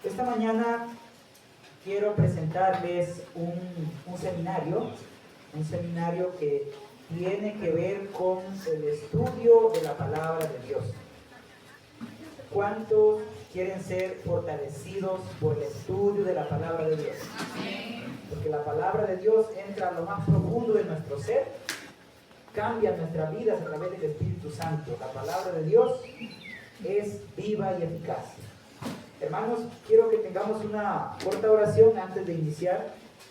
Esta mañana quiero presentarles un seminario que tiene que ver con el estudio de la palabra de Dios. ¿Cuántos quieren ser fortalecidos por el estudio de la palabra de Dios? Porque la palabra de Dios entra a lo más profundo de nuestro ser, cambia nuestras vidas a través del Espíritu Santo. La palabra de Dios es viva y eficaz. Hermanos, quiero que tengamos una corta oración antes de iniciar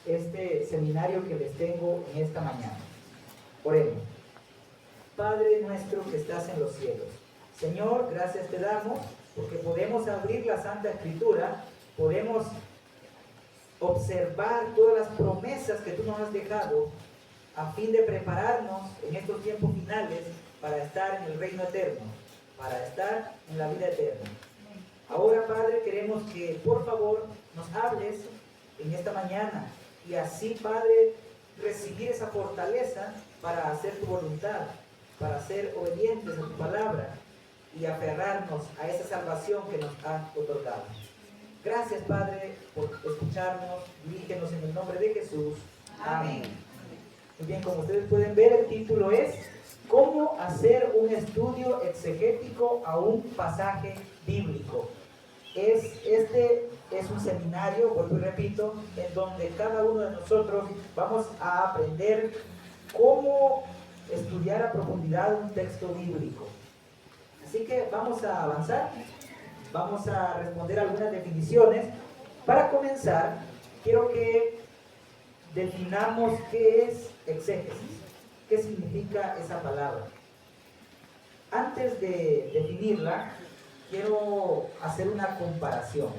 este seminario que les tengo en esta mañana. Oremos. Padre nuestro que estás en los cielos, Señor, gracias te damos porque podemos abrir la Santa Escritura, podemos observar todas las promesas que tú nos has dejado a fin de prepararnos en estos tiempos finales para estar en el reino eterno, para estar en la vida eterna. Ahora, Padre, queremos que por favor nos hables en esta mañana y así, Padre, recibir esa fortaleza para hacer tu voluntad, para ser obedientes a tu palabra y aferrarnos a esa salvación que nos has otorgado. Gracias, Padre, por escucharnos. Dirígenos en el nombre de Jesús. Amén. Muy bien, como ustedes pueden ver, el título es ¿Cómo hacer un estudio exegético a un pasaje bíblico? Este es un seminario, vuelvo y repito, en donde cada uno de nosotros vamos a aprender cómo estudiar a profundidad un texto bíblico. Así que vamos a avanzar, vamos a responder algunas definiciones. Para comenzar, quiero que definamos qué es exégesis, qué significa esa palabra. Antes de definirla, quiero hacer una comparación.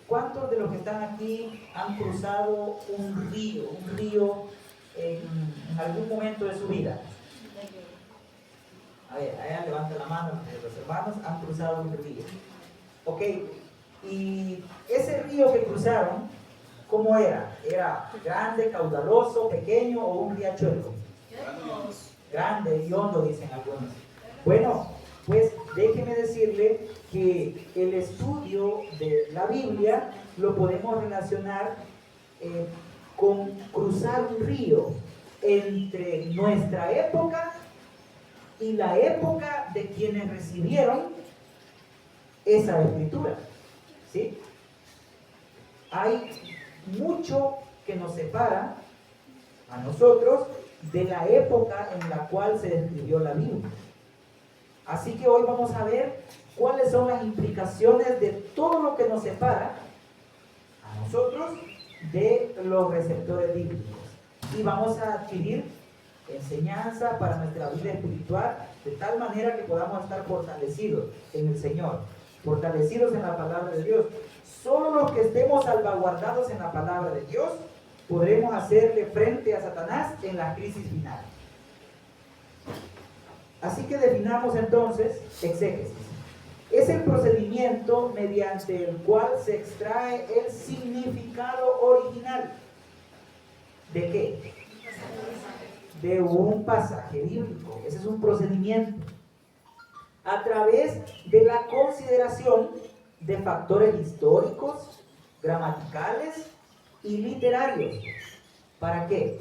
¿Cuántos de los que están aquí han cruzado un río en algún momento de su vida? A ver, allá levanta la mano, los hermanos han cruzado un río. Ok, y ese río que cruzaron, ¿cómo era? ¿Era grande, caudaloso, pequeño o un riachuelo? Grande y hondo, dicen algunos. Bueno, pues déjeme decirle que el estudio de la Biblia lo podemos relacionar con cruzar un río entre nuestra época y la época de quienes recibieron esa escritura. ¿Sí? Hay mucho que nos separa a nosotros de la época en la cual se escribió la Biblia. Así que hoy vamos a ver cuáles son las implicaciones de todo lo que nos separa a nosotros de los receptores bíblicos. Y vamos a adquirir enseñanza para nuestra vida espiritual de tal manera que podamos estar fortalecidos en el Señor, fortalecidos en la palabra de Dios. Solo los que estemos salvaguardados en la palabra de Dios podremos hacerle frente a Satanás en la crisis final. Así que definamos entonces exégesis. Es el procedimiento mediante el cual se extrae el significado original. ¿De qué? De un pasaje bíblico. Ese es un procedimiento. A través de la consideración de factores históricos, gramaticales y literarios. ¿Para qué?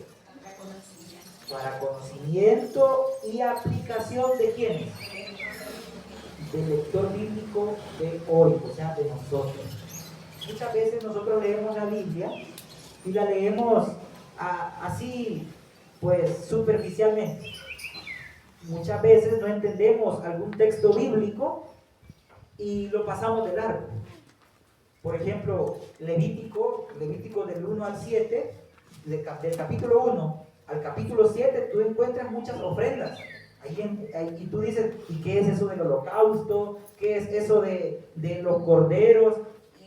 Para conocimiento y aplicación de ¿quiénes? Del lector bíblico de hoy, o sea, de nosotros. Muchas veces nosotros leemos la Biblia y la leemos así, pues, superficialmente. Muchas veces no entendemos algún texto bíblico y lo pasamos de largo. Por ejemplo, Levítico del 1 al 7, del capítulo 1 al capítulo 7, tú encuentras muchas ofrendas. Y tú dices, ¿y qué es eso del holocausto? ¿Qué es eso de los corderos?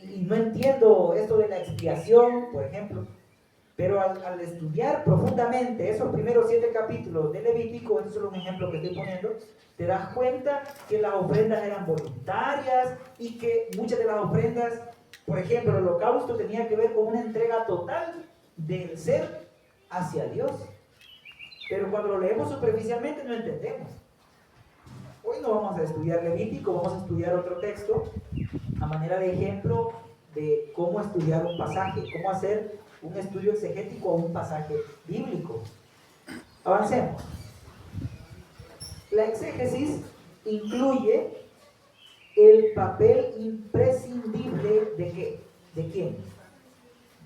Y no entiendo esto de la expiación, por ejemplo. Pero al estudiar profundamente esos primeros 7 capítulos de Levítico, eso es solo un ejemplo que estoy poniendo, te das cuenta que las ofrendas eran voluntarias y que muchas de las ofrendas, por ejemplo, el holocausto tenía que ver con una entrega total del ser hacia Dios. Pero cuando lo leemos superficialmente no entendemos. Hoy no vamos a estudiar Levítico, vamos a estudiar otro texto a manera de ejemplo de cómo estudiar un pasaje, cómo hacer un estudio exegético a un pasaje bíblico. Avancemos. La exégesis incluye el papel imprescindible ¿de qué? ¿De quién?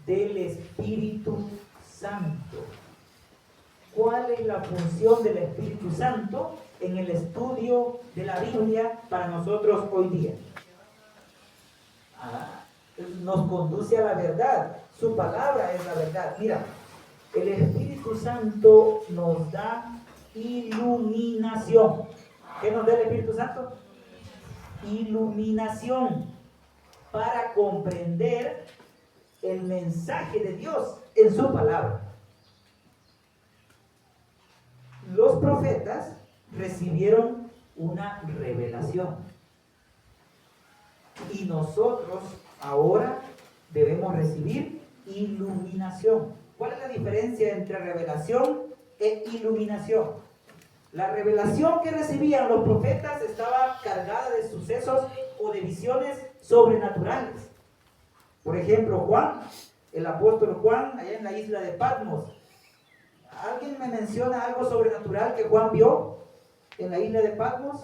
Del Espíritu Santo. ¿Cuál es la función del Espíritu Santo en el estudio de la Biblia para nosotros hoy día? Nos conduce a la verdad. Su palabra es la verdad. Mira, el Espíritu Santo nos da iluminación. ¿Qué nos da el Espíritu Santo? Iluminación para comprender el mensaje de Dios en su palabra. Los profetas recibieron una revelación y nosotros ahora debemos recibir iluminación. ¿Cuál es la diferencia entre revelación e iluminación? La revelación que recibían los profetas estaba cargada de sucesos o de visiones sobrenaturales. Por ejemplo, Juan, el apóstol Juan, allá en la isla de Patmos. ¿Alguien me menciona algo sobrenatural que Juan vio en la isla de Patmos?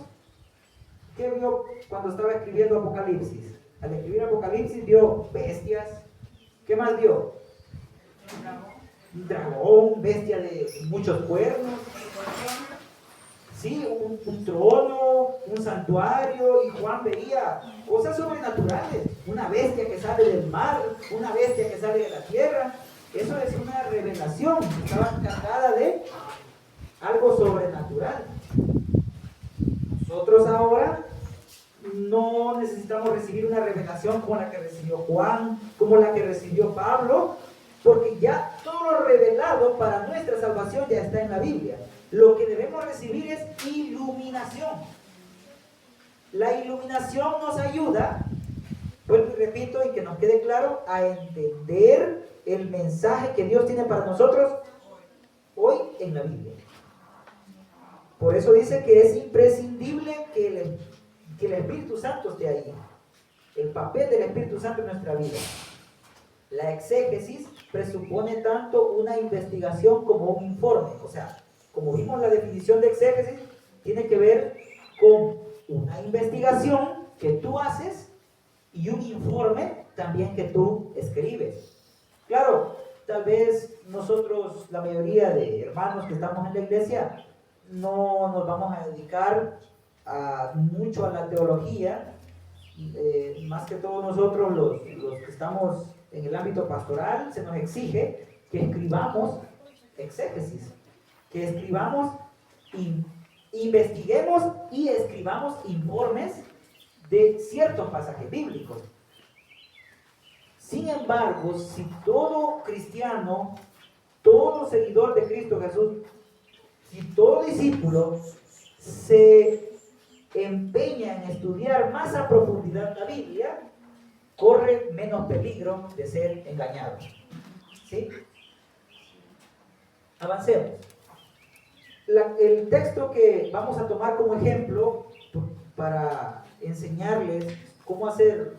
¿Qué vio cuando estaba escribiendo Apocalipsis? Al escribir Apocalipsis vio bestias. ¿Qué más vio? Un dragón, bestia de muchos cuernos. Sí, un trono, un santuario, y Juan veía cosas sobrenaturales. Una bestia que sale del mar, una bestia que sale de la tierra. Eso es una revelación, estaba cargada de algo sobrenatural. Nosotros ahora no necesitamos recibir una revelación como la que recibió Juan, como la que recibió Pablo, porque ya todo lo revelado para nuestra salvación ya está en la Biblia. Lo que debemos recibir es iluminación. La iluminación nos ayuda, vuelvo y repito, y que nos quede claro, a entender el mensaje que Dios tiene para nosotros hoy en la Biblia. Por eso dice que es imprescindible que el Espíritu Santo esté ahí. El papel del Espíritu Santo en nuestra vida. La exégesis presupone tanto una investigación como un informe. O sea, como vimos, la definición de exégesis tiene que ver con una investigación que tú haces y un informe también que tú escribes. Claro, tal vez nosotros, la mayoría de hermanos que estamos en la iglesia, no nos vamos a dedicar mucho a la teología. Más que todo nosotros los que estamos en el ámbito pastoral, se nos exige que escribamos exégesis, que escribamos, investiguemos y escribamos informes de ciertos pasajes bíblicos. Sin embargo, si todo cristiano, todo seguidor de Cristo Jesús, si todo discípulo se empeña en estudiar más a profundidad la Biblia, corre menos peligro de ser engañado. ¿Sí? Avancemos. El texto que vamos a tomar como ejemplo para enseñarles cómo hacer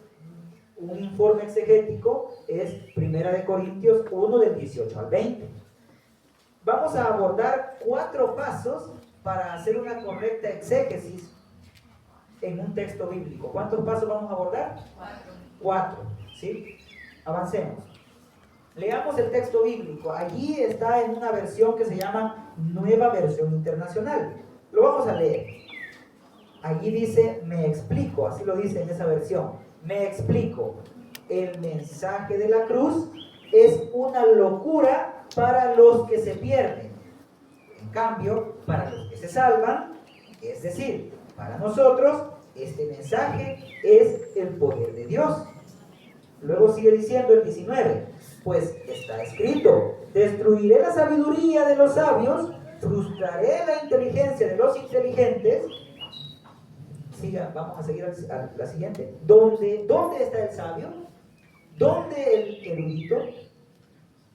un informe exegético es 1 Corintios 1 del 18 al 20. Vamos a abordar 4 pasos para hacer una correcta exégesis en un texto bíblico. ¿Cuántos pasos vamos a abordar? 4. ¿Sí? Avancemos. Leamos el texto bíblico. Allí está en una versión que se llama Nueva Versión Internacional. Lo vamos a leer. Allí dice, me explico, así lo dice en esa versión. Me explico. El mensaje de la cruz es una locura para los que se pierden. En cambio, para los que se salvan, es decir, para nosotros, este mensaje es el poder de Dios. Luego sigue diciendo el 19, pues está escrito, destruiré la sabiduría de los sabios, frustraré la inteligencia de los inteligentes. Siga, vamos a seguir a la siguiente. ¿Dónde está el sabio? ¿Dónde el erudito?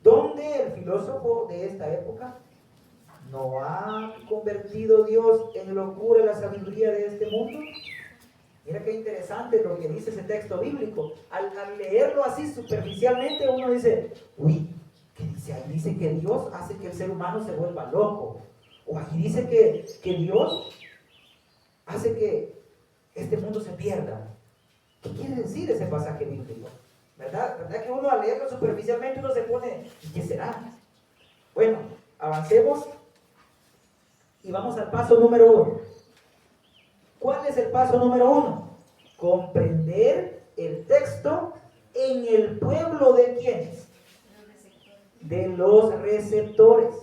¿Dónde el filósofo de esta época? ¿No ha convertido Dios en locura la sabiduría de este mundo? Mira qué interesante lo que dice ese texto bíblico. Al leerlo así superficialmente uno dice, uy, ¿qué dice? Ahí dice que Dios hace que el ser humano se vuelva loco. O ahí dice que Dios hace que este mundo se pierda. ¿Qué quiere decir ese pasaje bíblico? ¿Verdad? ¿Verdad que uno al leerlo superficialmente uno se pone, ¿y qué será? Bueno, avancemos y vamos al paso número 1. ¿Cuál es el paso número 1? Comprender el texto en el pueblo de ¿quiénes? De los receptores.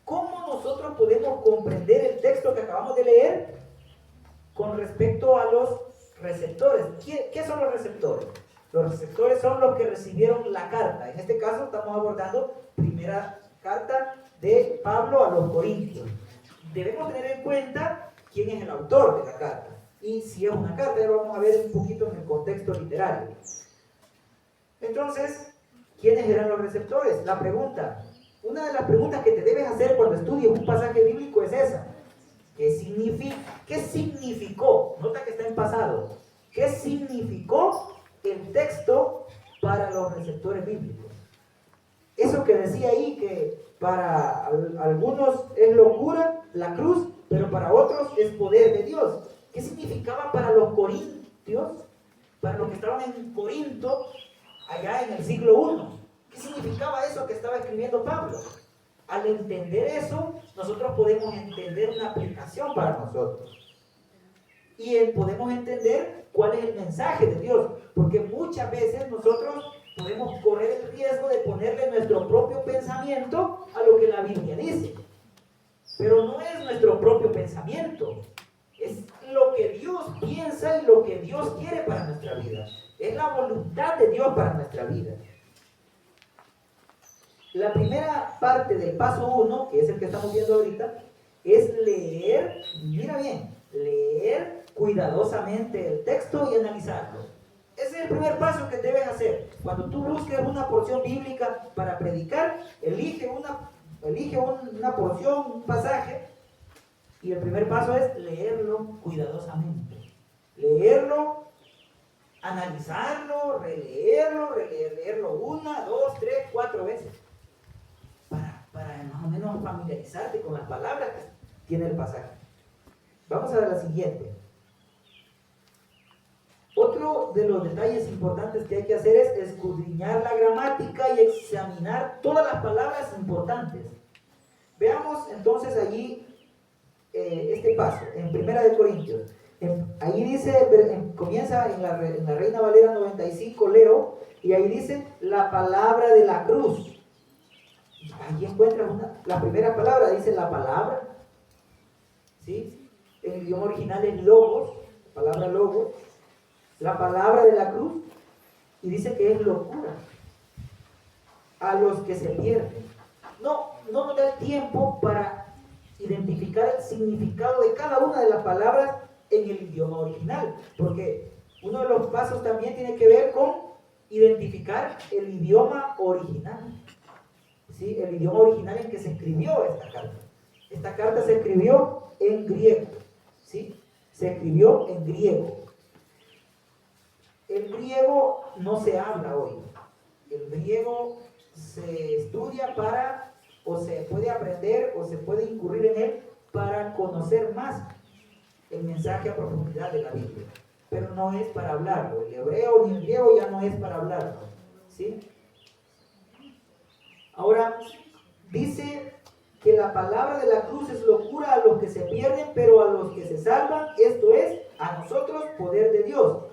¿Cómo nosotros podemos comprender el texto que acabamos de leer con respecto a los receptores? ¿Qué son los receptores? Los receptores son los que recibieron la carta. En este caso estamos abordando primera carta de Pablo a los Corintios. Debemos tener en cuenta quién es el autor de la carta y si es una carta. Ya lo vamos a ver un poquito en el contexto literario. Entonces, ¿quiénes eran los receptores? La pregunta, una de las preguntas que te debes hacer cuando estudies un pasaje bíblico es esa. ¿Qué significó? Nota que está en pasado. ¿Qué significó el texto para los receptores bíblicos? Eso que decía ahí, que para algunos es locura la cruz, pero para otros es poder de Dios. ¿Qué significaba para los corintios, para los que estaban en Corinto, allá en el siglo I? ¿Qué significaba eso que estaba escribiendo Pablo? Al entender eso, nosotros podemos entender una aplicación para nosotros. Y podemos entender cuál es el mensaje de Dios. Porque muchas veces nosotros podemos correr el riesgo de ponerle nuestro propio pensamiento a lo que la Biblia dice. Pero no es nuestro propio pensamiento. Es lo que Dios piensa y lo que Dios quiere para nuestra vida. Es la voluntad de Dios para nuestra vida. La primera parte del paso 1, que es el que estamos viendo ahorita, es leer, mira bien, leer cuidadosamente el texto y analizarlo. Ese es el primer paso que debes hacer. Cuando tú busques una porción bíblica para predicar, elige una porción, un pasaje, y el primer paso es leerlo cuidadosamente. Leerlo, analizarlo, releerlo 1, 2, 3, 4 veces. Para más o menos familiarizarte con las palabras que tiene el pasaje. Vamos a ver la siguiente. Otro de los detalles importantes que hay que hacer es escudriñar la gramática y examinar todas las palabras importantes. Veamos entonces allí este paso, en 1 Corintios. Ahí dice, comienza en la Reina Valera 95, leo, y ahí dice la palabra de la cruz. Ahí encuentras la primera palabra, dice la palabra, ¿sí? En el idioma original es logos, palabra logos, la palabra de la cruz, y dice que es locura a los que se pierden. No nos da el tiempo para identificar el significado de cada una de las palabras en el idioma original, porque uno de los pasos también tiene que ver con identificar el idioma original. ¿Sí? El idioma original en que se escribió esta carta. Esta carta se escribió en griego. ¿Sí? Se escribió en griego. El griego no se habla hoy. El griego se estudia o se puede aprender, o se puede incurrir en él para conocer más el mensaje a profundidad de la Biblia. Pero no es para hablarlo. El hebreo ni el griego ya no es para hablarlo. ¿Sí? Ahora, dice que la palabra de la cruz es locura a los que se pierden, pero a los que se salvan, esto es, a nosotros, poder de Dios.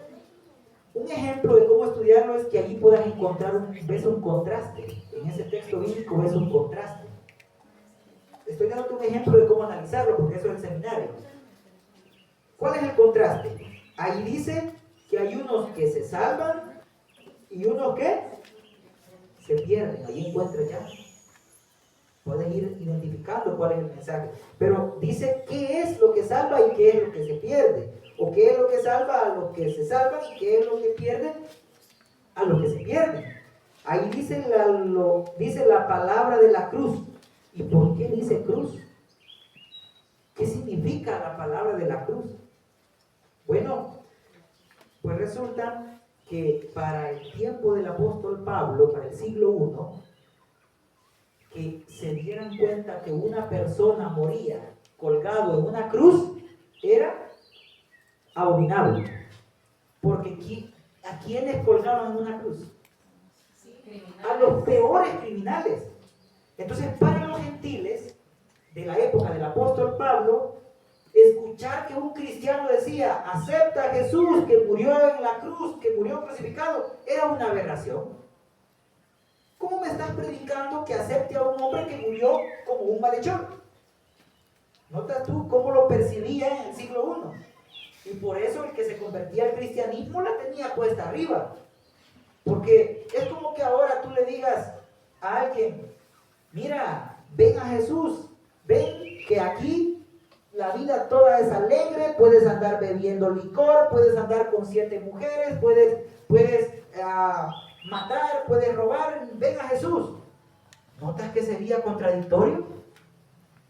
Un ejemplo de cómo estudiarlo es que allí puedas encontrar ves un contraste. En ese texto bíblico ves un contraste. Estoy dando un ejemplo de cómo analizarlo, porque eso es el seminario. ¿Cuál es el contraste? Ahí dice que hay unos que se salvan y unos que se pierden. Ahí encuentras ya. Puedes ir identificando cuál es el mensaje. Pero dice qué es lo que salva y qué es lo que se pierde. O qué es lo que salva a los que se salvan y qué es lo que pierden a los que se pierden. Ahí dice la palabra de la cruz. ¿Y por qué dice cruz? ¿Qué significa la palabra de la cruz? Bueno, pues resulta que para el tiempo del apóstol Pablo, para el siglo I, que se dieran cuenta que una persona moría colgado en una cruz, era abominable. Porque ¿a quiénes colgaban en una cruz? A los peores criminales. Entonces, para los gentiles de la época del apóstol Pablo, escuchar que un cristiano decía, acepta a Jesús que murió en la cruz, que murió crucificado, era una aberración. ¿Cómo me estás predicando que acepte a un hombre que murió como un malhechor? ¿Notas tú cómo lo percibía en el siglo I? Y por eso el que se convertía al cristianismo la tenía puesta arriba. Porque es como que ahora tú le digas a alguien, mira, ven a Jesús, ven que aquí la vida toda es alegre, puedes andar bebiendo licor, puedes andar con 7 mujeres, puedes matar, puedes robar, ven a Jesús. ¿Notas que sería contradictorio?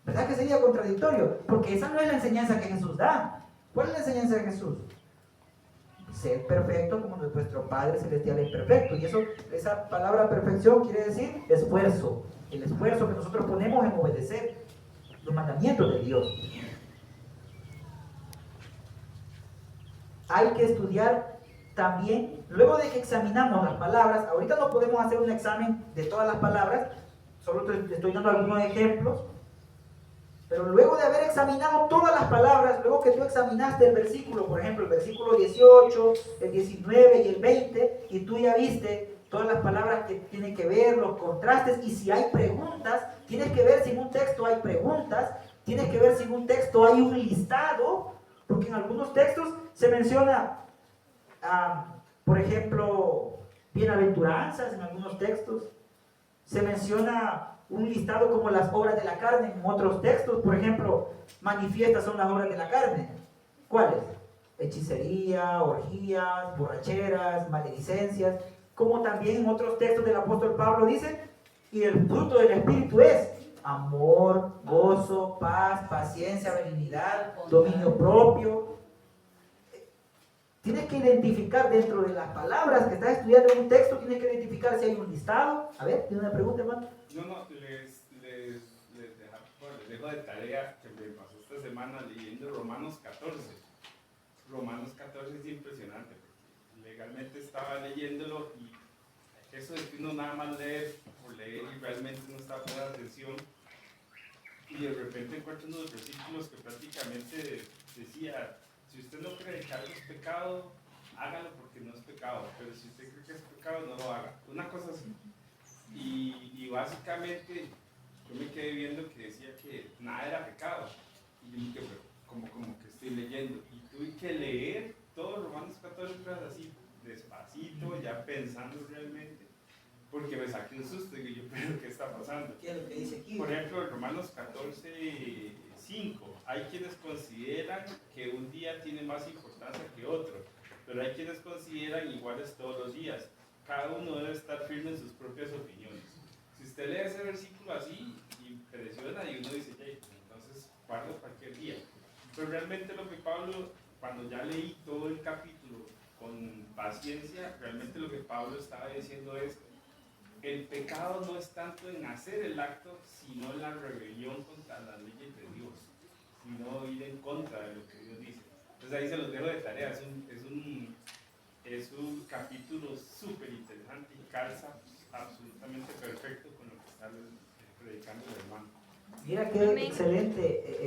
¿Verdad que sería contradictorio? Porque esa no es la enseñanza que Jesús da. ¿Cuál es la enseñanza de Jesús? Ser perfecto como nuestro Padre Celestial es perfecto. Y esa palabra perfección quiere decir esfuerzo. El esfuerzo que nosotros ponemos en obedecer los mandamientos de Dios. Hay que estudiar también, luego de que examinamos las palabras, ahorita no podemos hacer un examen de todas las palabras, solo te estoy dando algunos ejemplos, pero luego de haber examinado todas las palabras, luego que tú examinaste el versículo, por ejemplo, el versículo 18, el 19 y el 20, y tú ya viste todas las palabras que tienen que ver, los contrastes, y si hay preguntas, tienes que ver si en un texto hay preguntas, tienes que ver si en un texto hay un listado, porque en algunos textos se menciona, por ejemplo, bienaventuranzas en algunos textos, se menciona un listado como las obras de la carne en otros textos, por ejemplo, manifiestas son las obras de la carne. ¿Cuáles? Hechicería, orgías, borracheras, maledicencias, como también en otros textos del apóstol Pablo dice, y el fruto del Espíritu es amor, gozo, paz, paciencia, benignidad, dominio propio. Tienes que identificar dentro de las palabras que estás estudiando en un texto, tienes que identificar si hay un listado. A ver, ¿tiene una pregunta, hermano? No, les dejo de tarea que me pasó esta semana leyendo Romanos 14. Romanos 14 es impresionante, porque legalmente estaba leyéndolo y eso de que uno nada más leer por leer y realmente no está poniendo atención. Y de repente encuentro unos versículos que prácticamente decía, si usted no cree que algo es pecado, hágalo porque no es pecado, pero si usted cree que es pecado, no lo haga. Una cosa así. Y básicamente yo me quedé viendo que decía que nada era pecado. Y yo me dije, pero como que estoy leyendo. Y tuve que leer todos Romanos 14 así, despacito, ya pensando realmente, porque me saqué un susto y yo, pero ¿qué está pasando? ¿Qué es lo que dice aquí? Por ejemplo, en Romanos 14, 5, hay quienes consideran que un día tiene más importancia que otro, pero hay quienes consideran iguales todos los días. Cada uno debe estar firme en sus propias opiniones. Si usted lee ese versículo así, impresiona y uno dice, hey, entonces guardo cualquier día. Pero realmente lo que Pablo, cuando ya leí todo el capítulo con paciencia, realmente lo que Pablo estaba diciendo es, el pecado no es tanto en hacer el acto, sino en la rebelión contra las leyes de Dios, sino ir en contra de lo que Dios dice. Entonces ahí se los dejo de tarea, es un capítulo súper interesante y calza absolutamente perfecto con lo que está predicando el hermano. Mira qué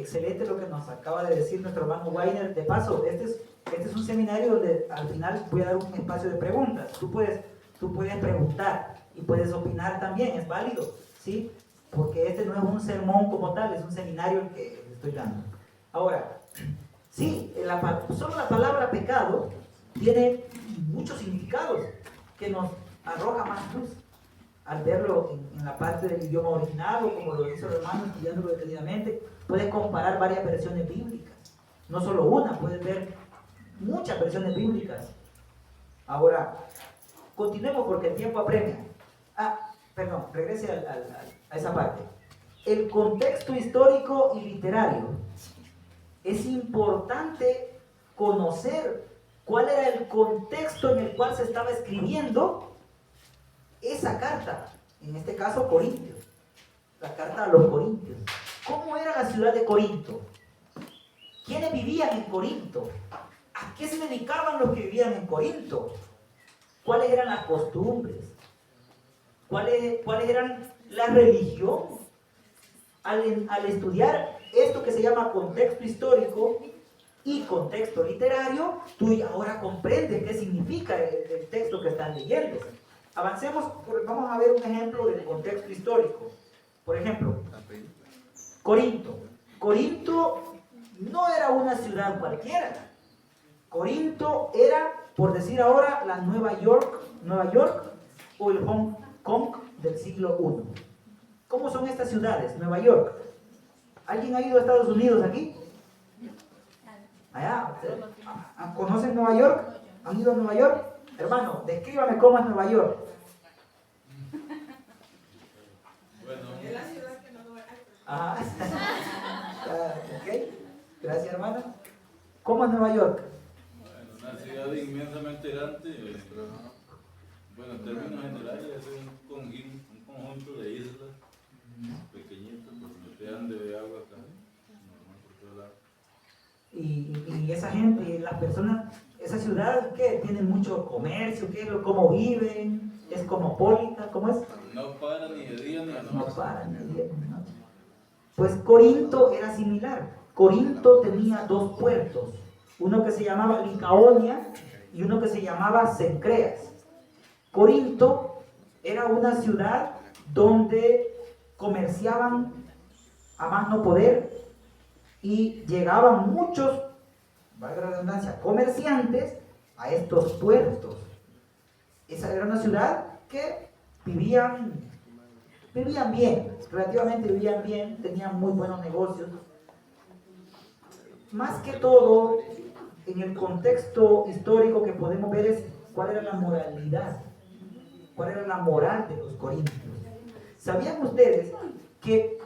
excelente lo que nos acaba de decir nuestro hermano Weiner. De paso, este es un seminario donde al final voy a dar un espacio de preguntas. Tú puedes preguntar y puedes opinar también, es válido, ¿sí? Porque este no es un sermón como tal, es un seminario el que estoy dando. Ahora, sí, solo la palabra pecado tiene muchos significados que nos arroja más luz al verlo en la parte del idioma original, o como lo hizo el hermano estudiándolo detenidamente. Puedes comparar varias versiones bíblicas, no solo una, puedes ver muchas versiones bíblicas. Ahora, continuemos porque el tiempo apremia. Perdón, regrese a esa parte. el contexto histórico y literario. Es importante conocer cuál era el contexto en el cual se estaba escribiendo esa carta, en este caso Corintios, la carta a los Corintios. ¿Cómo era la ciudad de Corinto? ¿Quiénes vivían en Corinto? ¿A qué se dedicaban los que vivían en Corinto? ¿Cuáles eran las costumbres? ¿Cuáles eran la religión? Al estudiar esto que se llama contexto histórico y contexto literario, tú ahora comprendes qué significa el texto que están leyendo. Avancemos, vamos a ver un ejemplo del contexto histórico. Por ejemplo, Corinto. Corinto no era una ciudad cualquiera. Corinto era, por decir ahora, la Nueva York o el Hong Kong del siglo I. ¿Cómo son estas ciudades? Nueva York. ¿Alguien ha ido a Estados Unidos aquí? Allá. ¿Conocen Nueva York? ¿Han ido a Nueva York? Hermano, descríbame cómo es Nueva York. Bueno, es la ciudad que no duele. Ok. Gracias, hermana. ¿Cómo es Nueva York? Bueno, una ciudad inmensamente grande. Bueno, en términos generales, es un conjunto de islas pequeñitas, porque te dan de agua acá, normal por todo lado. Y esa gente, las personas, esa ciudad, ¿qué? Tiene mucho comercio, ¿qué? ¿Cómo viven? ¿Es cosmopolita? ¿Cómo es? No para ni de día ni de noche. No para ni de día ni de noche. Pues Corinto era similar. Corinto tenía dos puertos, uno que se llamaba Licaonia y uno que se llamaba Cencreas. Corinto era una ciudad donde comerciaban a más no poder y llegaban muchos, valga la redundancia, comerciantes a estos puertos. Esa era una ciudad que vivían bien, relativamente vivían bien, tenían muy buenos negocios. Más que todo, en el contexto histórico que podemos ver es cuál era la moralidad, cuál era la moral de los corintios. ¿Sabían ustedes que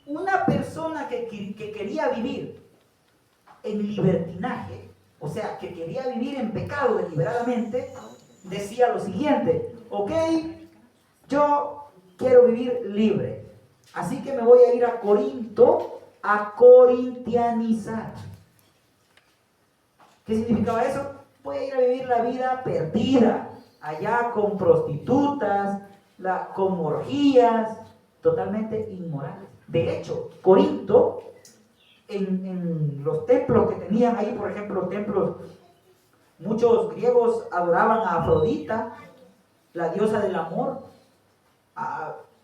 una persona que quería vivir en libertinaje, o sea, que quería vivir en pecado deliberadamente, decía lo siguiente: ok, yo quiero vivir libre, así que me voy a ir a Corinto a corintianizar. ¿Qué significaba eso? Voy a ir a vivir la vida perdida, allá con prostitutas, con orgías, totalmente inmorales. De hecho, Corinto, en los templos que tenían ahí, por ejemplo, templos, muchos griegos adoraban a Afrodita, la diosa del amor.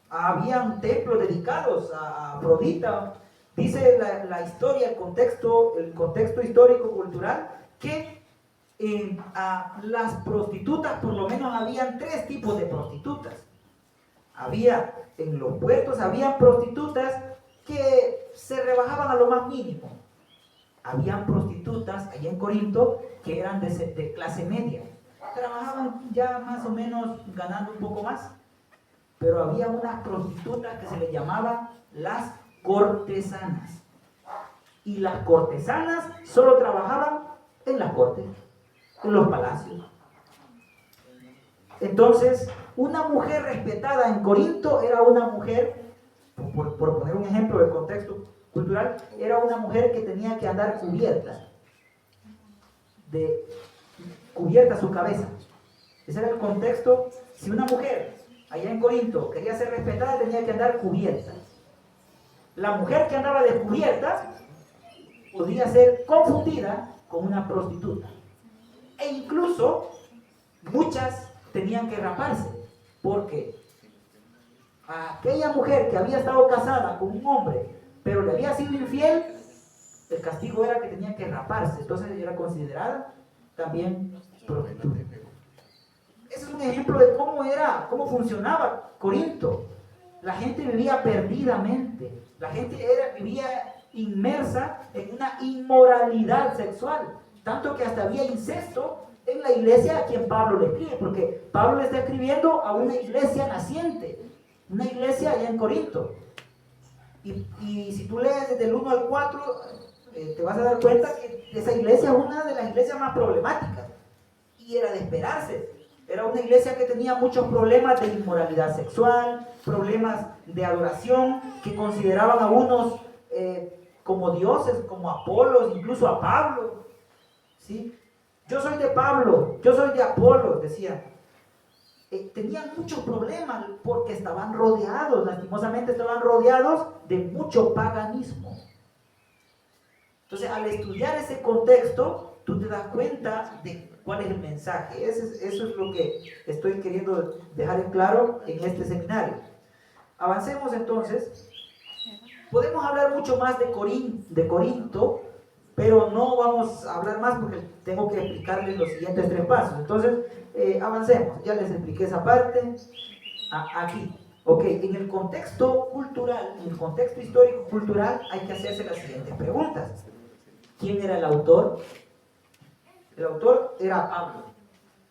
Habían templos dedicados a Afrodita. Dice la historia, el contexto histórico-cultural, que a las prostitutas, por lo menos habían 3 tipos de prostitutas. En los puertos había prostitutas que se rebajaban a lo más mínimo. Habían prostitutas allá en Corinto que eran de clase media. Trabajaban ya más o menos ganando un poco más. Pero había unas prostitutas que se les llamaban las cortesanas. Y las cortesanas solo trabajaban en las cortes, en los palacios. Entonces, una mujer respetada en Corinto era una mujer, por poner un ejemplo del contexto cultural, era una mujer que tenía que andar cubierta su cabeza. Ese era el contexto. Si una mujer allá en Corinto quería ser respetada, tenía que andar cubierta. La mujer que andaba descubierta podía ser confundida con una prostituta. E incluso muchas tenían que raparse, porque aquella mujer que había estado casada con un hombre, pero le había sido infiel, el castigo era que tenía que raparse. Entonces era considerada también prostituta. Ese es un ejemplo de cómo funcionaba Corinto. La gente vivía perdidamente. La gente vivía inmersa en una inmoralidad sexual. Tanto que hasta había incesto en la iglesia a quien Pablo le escribe. Porque Pablo le está escribiendo a una iglesia naciente. Una iglesia allá en Corinto. Y si tú lees desde el 1 al 4, te vas a dar cuenta que esa iglesia es una de las iglesias más problemáticas. Y era de esperarse. Era una iglesia que tenía muchos problemas de inmoralidad sexual, problemas de adoración, que consideraban a unos como dioses, como Apolos, incluso a Pablo. ¿Sí? Yo soy de Pablo, yo soy de Apolos, decían. Tenían muchos problemas porque estaban rodeados, lastimosamente estaban rodeados de mucho paganismo. Entonces, al estudiar ese contexto, tú te das cuenta de cuál es el mensaje. Eso es lo que estoy queriendo dejar en claro en este seminario. Avancemos entonces. Podemos hablar mucho más de Corinto, pero no vamos a hablar más porque tengo que explicarles los siguientes 3 pasos. Entonces, avancemos. Ya les expliqué esa parte. Aquí. Ok, en el contexto cultural, en el contexto histórico-cultural, hay que hacerse las siguientes preguntas. ¿Quién era el autor? El autor era Pablo.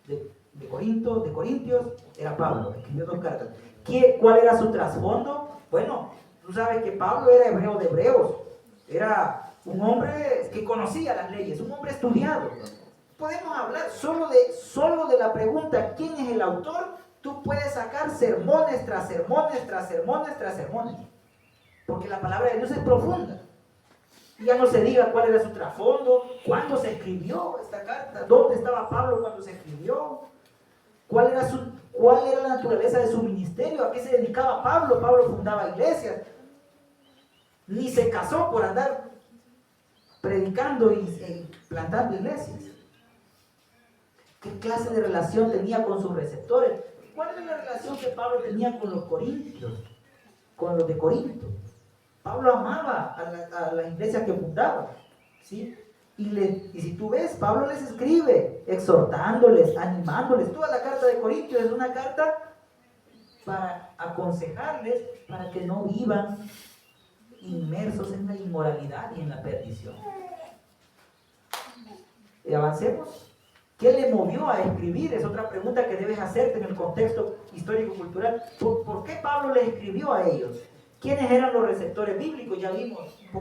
De Corintios, era Pablo. Escribió 2 cartas. ¿Cuál era su trasfondo? Bueno, tú sabes que Pablo era hebreo de hebreos. Era un hombre que conocía las leyes, un hombre estudiado. Podemos hablar solo de la pregunta ¿quién es el autor? Tú puedes sacar sermones tras sermones, tras sermones, tras sermones. Porque la palabra de Dios es profunda. Y ya no se diga cuál era su trasfondo, cuándo se escribió esta carta, dónde estaba Pablo cuando se escribió, cuál era la naturaleza de su ministerio, a qué se dedicaba Pablo. Pablo fundaba iglesias. Ni se casó por andar predicando y plantando iglesias. ¿Qué clase de relación tenía con sus receptores? ¿Cuál era la relación que Pablo tenía con los corintios? Con los de Corinto. Pablo amaba a la iglesia que fundaba, ¿sí? Y si tú ves, Pablo les escribe, exhortándoles, animándoles. Toda la carta de Corintios es una carta para aconsejarles, para que no vivan inmersos en la inmoralidad y en la perdición. Y avancemos. ¿Qué le movió a escribir? Es otra pregunta que debes hacerte en el contexto histórico-cultural. ¿Por qué Pablo le escribió a ellos? ¿Quiénes eran los receptores bíblicos? Ya vimos un poquito.